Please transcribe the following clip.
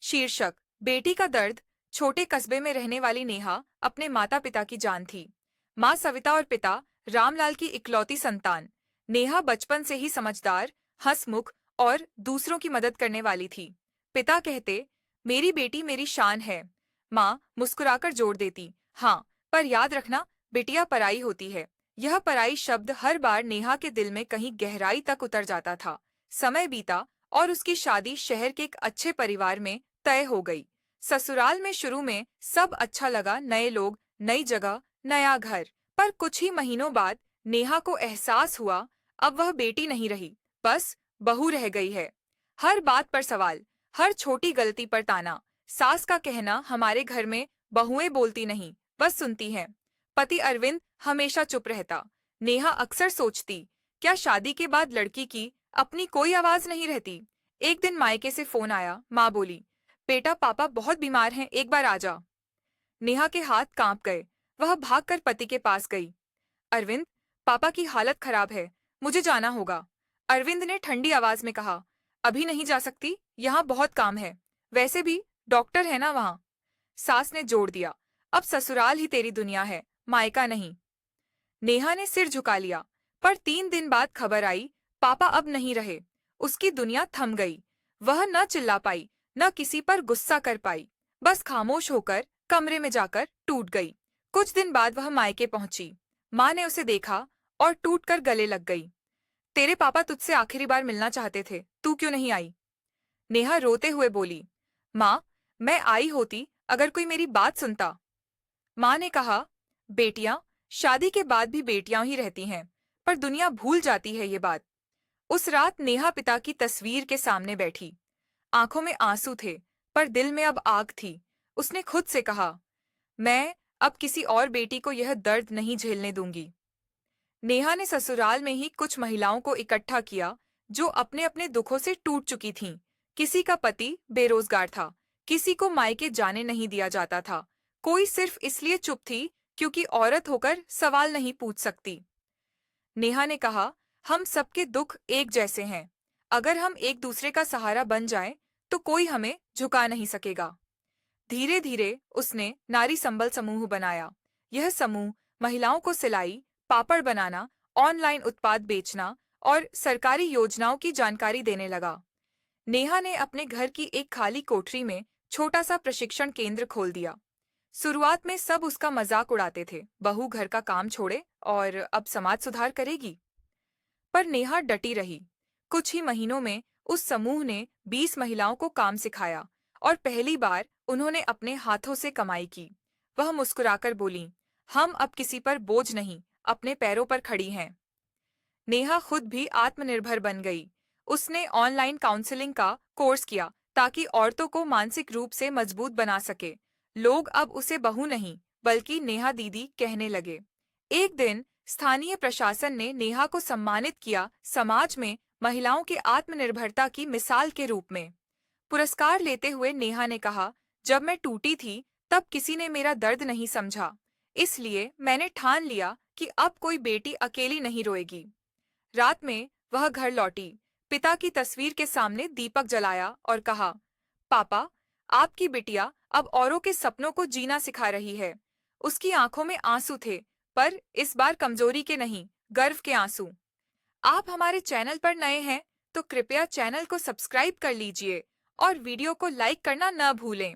शीर्षक बेटी का दर्द। छोटे कस्बे में रहने वाली नेहा अपने माता पिता की जान थी। माँ सविता और पिता रामलाल की इकलौती संतान। नेहा बचपन से ही समझदार, हंसमुख और दूसरों की मदद करने वाली थी। पिता कहते, मेरी बेटी मेरी शान है। माँ मुस्कुराकर जोड़ देती, हाँ, पर याद रखना, बिटिया पराई होती है। यह पराई शब्द हर बार नेहा के दिल में कहीं गहराई तक उतर जाता था। समय बीता और उसकी शादी शहर के एक अच्छे परिवार में तय हो गई। ससुराल में शुरू में सब अच्छा लगा, नए लोग, नई जगह, नया घर। पर कुछ ही महीनों बाद नेहा को एहसास हुआ, अब वह बेटी नहीं रही, बस बहू रह गई है। हर बात पर सवाल, हर छोटी गलती पर ताना। सास का कहना, हमारे घर में बहुएं बोलती नहीं, बस सुनती हैं। पति अरविंद हमेशा चुप रहता। नेहा अक्सर सोचती, क्या शादी के बाद लड़की की अपनी कोई आवाज नहीं रहती। एक दिन मायके से फोन आया। माँ बोली, बेटा पापा बहुत बीमार हैं, एक बार आ जा। नेहा के हाथ कांप गए। वह भागकर पति के पास गई। अरविंद, पापा की हालत खराब है, मुझे जाना होगा। अरविंद ने ठंडी आवाज में कहा, अभी नहीं जा सकती, यहाँ बहुत काम है। वैसे भी डॉक्टर है ना वहाँ। सास ने जोड़ दिया, अब ससुराल ही तेरी दुनिया है, मायका नहीं। नेहा ने सिर झुका लिया। पर 3 दिन बाद खबर आई, पापा अब नहीं रहे। उसकी दुनिया थम गई। वह न चिल्ला पाई, न किसी पर गुस्सा कर पाई। बस खामोश होकर कमरे में जाकर टूट गई। कुछ दिन बाद वह मायके पहुंची। माँ ने उसे देखा और टूटकर गले लग गई। तेरे पापा तुझसे आखिरी बार मिलना चाहते थे, तू क्यों नहीं आई? नेहा रोते हुए बोली, माँ, मैं आई होती अगर कोई मेरी बात सुनता। माँ ने कहा, बेटियां शादी के बाद भी बेटियां ही रहती हैं, पर दुनिया भूल जाती है ये बात। उस रात नेहा पिता की तस्वीर के सामने बैठी। आंखों में आंसू थे, पर दिल में अब आग थी। उसने खुद से कहा, मैं अब किसी और बेटी को यह दर्द नहीं झेलने दूंगी। नेहा ने ससुराल में ही कुछ महिलाओं को इकट्ठा किया जो अपने अपने दुखों से टूट चुकी थीं। किसी का पति बेरोजगार था, किसी को मायके जाने नहीं दिया जाता था, कोई सिर्फ इसलिए चुप थी क्योंकि औरत होकर सवाल नहीं पूछ सकती। नेहा ने कहा, हम सबके दुख एक जैसे हैं। अगर हम एक दूसरे का सहारा बन जाएं, तो कोई हमें झुका नहीं सकेगा। धीरे धीरे उसने नारी संबल समूह बनाया। यह समूह महिलाओं को सिलाई, पापड़ बनाना, ऑनलाइन उत्पाद बेचना और सरकारी योजनाओं की जानकारी देने लगा। नेहा ने अपने घर की एक खाली कोठरी में छोटा सा प्रशिक्षण केंद्र खोल दिया। शुरुआत में सब उसका मजाक उड़ाते थे, बहू घर का काम छोड़े और अब समाज सुधार करेगी। पर नेहा डटी रही। कुछ ही महीनों में उस समूह ने 20 महिलाओं को काम सिखाया और पहली बार उन्होंने अपने हाथों से कमाई की। वह मुस्कुराकर बोली, हम अब किसी पर बोझ नहीं, अपने पैरों पर खड़ी हैं। नेहा खुद भी आत्मनिर्भर बन गई। उसने ऑनलाइन काउंसलिंग का कोर्स किया ताकि औरतों को मानसिक रूप से मजबूत बना सके। लोग अब उसे बहू नहीं, बल्कि नेहा दीदी कहने लगे। एक दिन स्थानीय प्रशासन ने नेहा को सम्मानित किया, समाज में महिलाओं की आत्मनिर्भरता की मिसाल के रूप में। पुरस्कार लेते हुए नेहा ने कहा, जब मैं टूटी थी तब किसी ने मेरा दर्द नहीं समझा, इसलिए मैंने ठान लिया कि अब कोई बेटी अकेली नहीं रोएगी। रात में वह घर लौटी, पिता की तस्वीर के सामने दीपक जलाया और कहा, पापा, आपकी बिटिया अब औरों के सपनों को जीना सिखा रही है। उसकी आंखों में आंसू थे, पर इस बार कमजोरी के नहीं, गर्व के आंसू। आप हमारे चैनल पर नए हैं तो कृपया चैनल को सब्सक्राइब कर लीजिए और वीडियो को लाइक करना न भूलें।